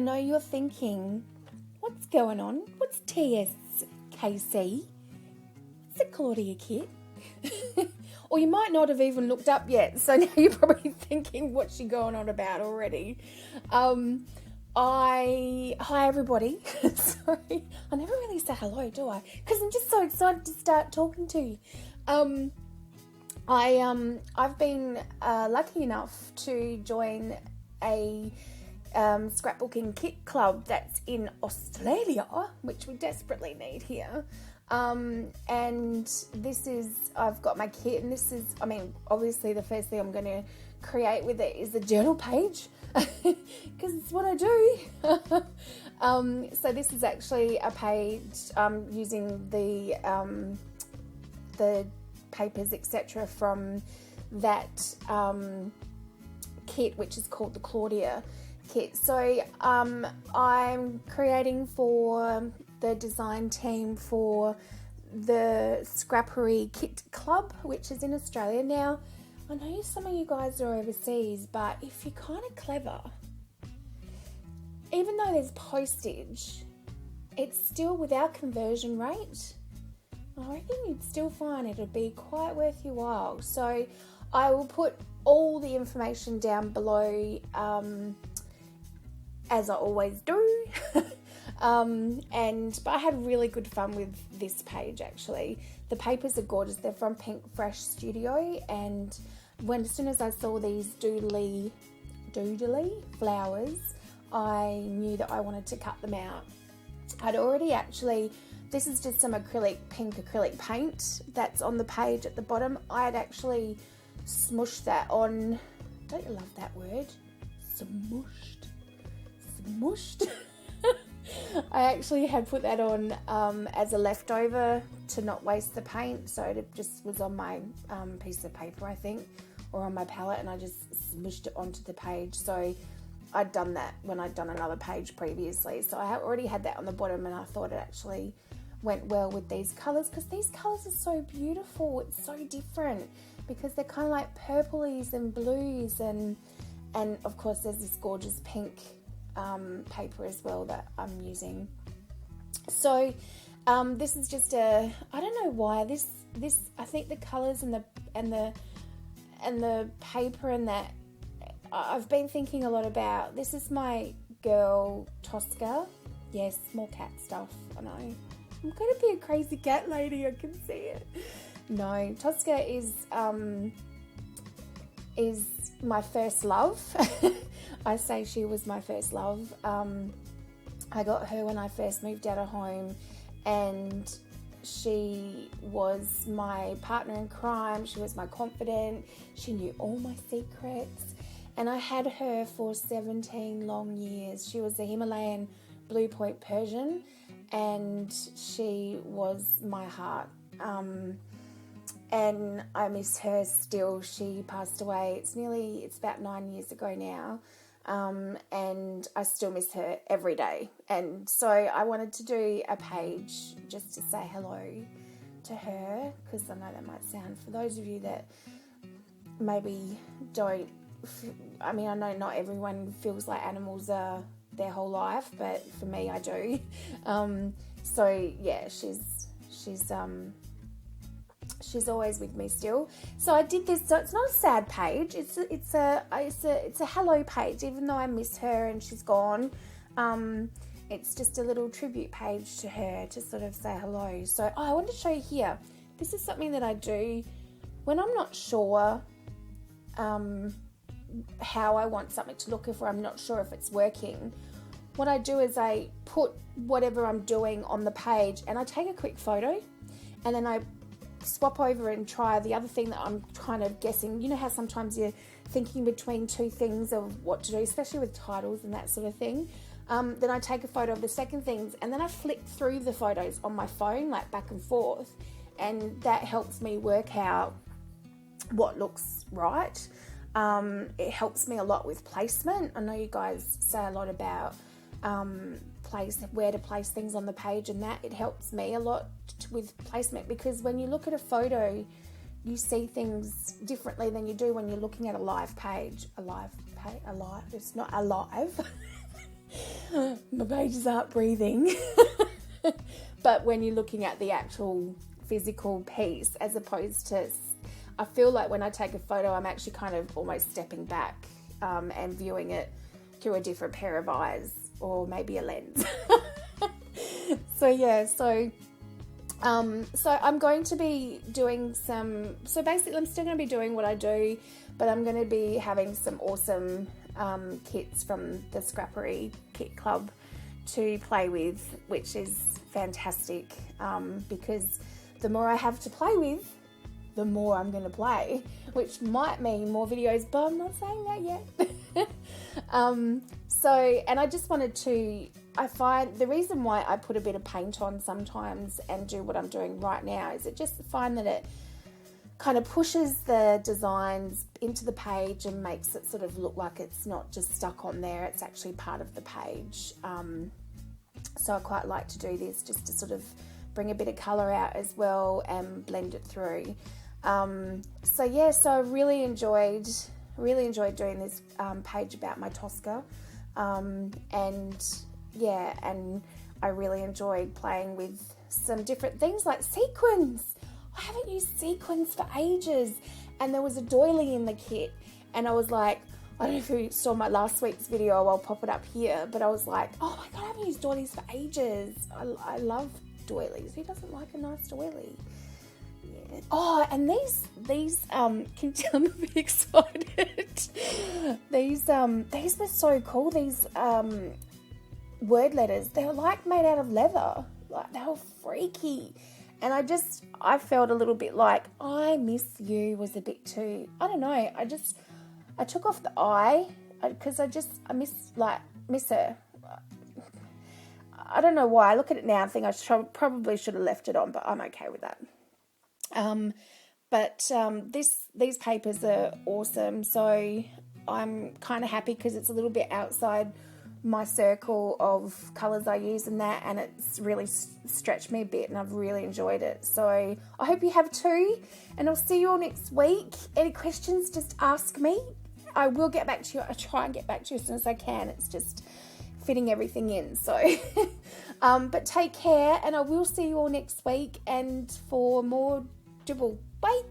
know you're thinking, what's going on? What's TSKC? What's the Claudia Kit? Or you might not have even looked up yet, so now you're probably thinking, what's she going on about already? Hi everybody. Sorry, I never really say hello, do I? Because I'm just so excited to start talking to you. I've been lucky enough to join a scrapbooking kit club that's in Australia, which we desperately need here. And this is, I've got my kit, and this is, obviously the first thing I'm going to create with it is a journal page, because it's what I do. So this is actually a page using the papers, etc., from that kit, which is called the CLAUDIA kit. So I'm creating for the design team for the Scrappery Kit Club, which is in Australia. Now, I know some of you guys are overseas, but if you're kind of clever, even though there's postage, it's still without conversion rate. I reckon you'd still find it'd be quite worth your while. So I will put all the information down below, as I always do. But I had really good fun with this page, actually. The papers are gorgeous. They're from Pink Fresh Studio, and as soon as I saw these doodly flowers, I knew that I wanted to cut them out. I'd already this is just some pink acrylic paint that's on the page at the bottom. I had actually smushed that on. Don't you love that word? Smushed. I actually had put that on as a leftover to not waste the paint, so it just was on my piece of paper, I think, or on my palette, and I just smushed it onto the page. So I'd done that when I'd done another page previously, so I already had that on the bottom, and I thought it actually went well with these colours, because these colours are so beautiful. It's so different because they're kind of like purplies and blues, and of course there's this gorgeous pink paper as well that I'm using. So this is just I don't know why this I think the colours and the paper and that, I've been thinking a lot about. This is my girl Tosca. Yes, more cat stuff. I know I'm gonna be a crazy cat lady, I can see it. No, Tosca is my first love. I say she was my first love. I got her when I first moved out of home, and she was my partner in crime. She was my confidant. She knew all my secrets, and I had her for 17 long years. She was a Himalayan Blue Point Persian, and she was my heart. And I miss her still. She passed away. It's about 9 years ago now. And I still miss her every day. And so I wanted to do a page just to say hello to her, because I know that might sound, for those of you that maybe don't, I know not everyone feels like animals are their whole life, but for me, I do. So yeah, she's always with me still. So I did this. So it's not a sad page. It's a hello page, even though I miss her and she's gone. It's just a little tribute page to her to sort of say hello. So I want to show you here. This is something that I do when I'm not sure how I want something to look, if I'm not sure if it's working. What I do is I put whatever I'm doing on the page, and I take a quick photo, and then I swap over and try the other thing that I'm kind of guessing. You know how sometimes you're thinking between two things of what to do, especially with titles and that sort of thing. Then I take a photo of the second things, and then I flick through the photos on my phone, like back and forth, and that helps me work out what looks right. It helps me a lot with placement. I know you guys say a lot about where to place things on the page, and that it helps me a lot with placement, because when you look at a photo, you see things differently than you do when you're looking at a live page. It's not alive. My pages aren't breathing. But when you're looking at the actual physical piece, as opposed to, I feel like when I take a photo, I'm actually kind of almost stepping back and viewing it through a different pair of eyes, or maybe a lens. So I'm going to be doing basically I'm still going to be doing what I do, but I'm going to be having some awesome kits from the Scrappery Kit Club to play with, which is fantastic, because the more I have to play with, the more I'm going to play, which might mean more videos, but I'm not saying that yet. And I just wanted to, I find the reason why I put a bit of paint on sometimes and do what I'm doing right now is I just find that it kind of pushes the designs into the page and makes it sort of look like it's not just stuck on there, it's actually part of the page. So I quite like to do this just to sort of bring a bit of colour out as well and blend it through. So I really enjoyed doing this page about my Tosca, and I really enjoyed playing with some different things like sequins. I haven't used sequins for ages, and there was a doily in the kit, and I was like, I don't know if you saw my last week's video, I'll pop it up here, but I was like, oh my god, I haven't used doilies for ages. I love doilies. Who doesn't like a nice doily? Yeah. Oh, and these can tell I'm a bit excited. These were so cool. These word letters, they were like made out of leather. Like, they were freaky. And I felt a little bit like I miss you was a bit too, I don't know, I took off the I because I miss her. I don't know why. I look at it now and think I probably should have left it on, but I'm okay with that. These papers are awesome, so I'm kind of happy because it's a little bit outside my circle of colours I use and that, and it's really stretched me a bit, and I've really enjoyed it. So I hope you have too, and I'll see you all next week. Any questions, just ask me. I will get back to you. I try and get back to you as soon as I can. It's just fitting everything in. So, but take care, and I will see you all next week and for more dribble. Bye.